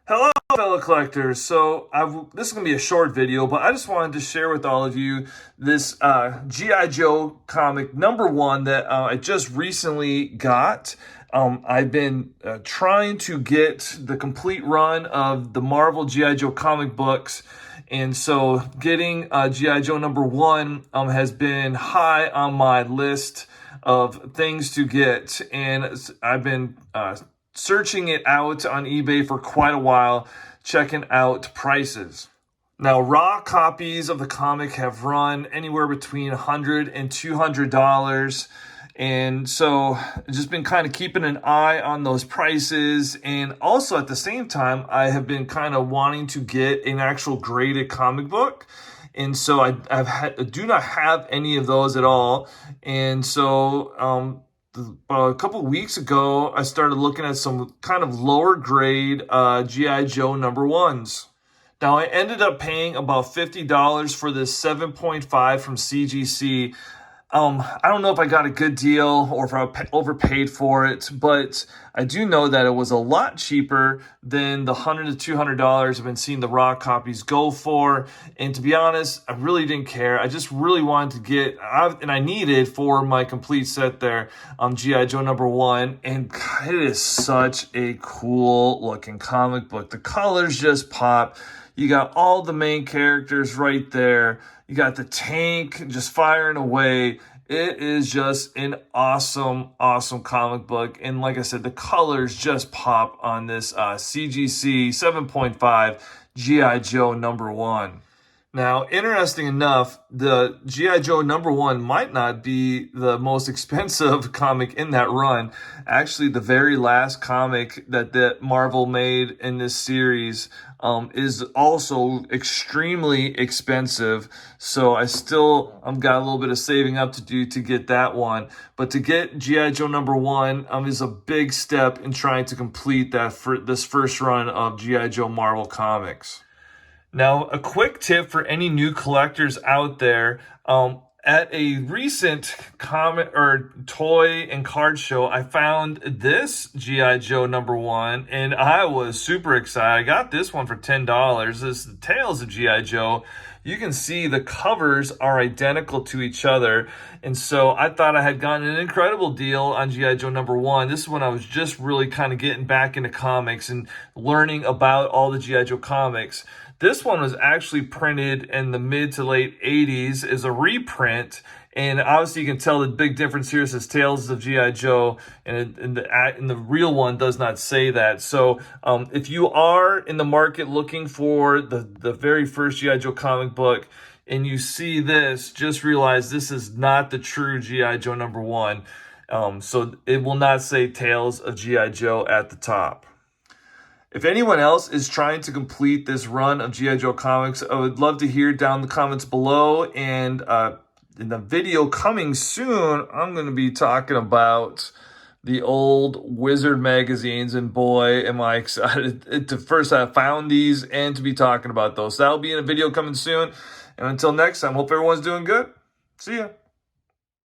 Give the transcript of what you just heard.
Hello, fellow collectors. This is going to be a short video, but I just wanted to share with all of you this G.I. Joe comic #1 that I just recently got. I've been trying to get the complete run of the Marvel G.I. Joe comic books. And so getting G.I. Joe #1 has been high on my list of things to get. And I've been searching it out on eBay for quite a while, checking out prices. Now, raw copies of the comic have run anywhere between $100 and $200. And so just been kind of keeping an eye on those prices. And also at the same time, I have been kind of wanting to get an actual graded comic book. And so I do not have any of those at all. And so a couple of weeks ago, I started looking at some kind of lower grade G.I. Joe #1s. Now, I ended up paying about $50 for this 7.5 from CGC. I don't know if I got a good deal or if I overpaid for it, but I do know that it was a lot cheaper than the $100 to $200 I've been seeing the raw copies go for. And to be honest, I really didn't care. I just really wanted to get, and I needed for my complete set there, G.I. Joe #1. And God, it is such a cool looking comic book. The colors just pop. You got all the main characters right there. You got the tank just firing away. It is just an awesome, awesome comic book. And like I said, the colors just pop on this CGC 7.5 G.I. Joe #1. Now, interesting enough, the G.I. Joe #1 might not be the most expensive comic in that run. Actually, the very last comic that Marvel made in this series is also extremely expensive. So I still got a little bit of saving up to do to get that one. But to get G.I. Joe #1 is a big step in trying to complete this first run of G.I. Joe Marvel comics. Now, a quick tip for any new collectors out there. At a recent comic or toy and card show, I found this G.I. Joe #1, and I was super excited. I got this one for $10. This is the Tales of G.I. Joe. You can see the covers are identical to each other. And so I thought I had gotten an incredible deal on G.I. Joe #1. This is when I was just really kind of getting back into comics and learning about all the G.I. Joe comics. This one was actually printed in the mid to late 80s as a reprint. And obviously you can tell the big difference here says Tales of G.I. Joe, and the real one does not say that. So if you are in the market looking for the very first G.I. Joe comic book and you see this, just realize this is not the true G.I. Joe #1. So it will not say Tales of G.I. Joe at the top. If anyone else is trying to complete this run of G.I. Joe comics, I would love to hear down in the comments below. And in the video coming soon, I'm going to be talking about the old Wizard magazines. And boy, am I excited to first have found these and to be talking about those. So that'll be in a video coming soon. And until next time, hope everyone's doing good. See ya.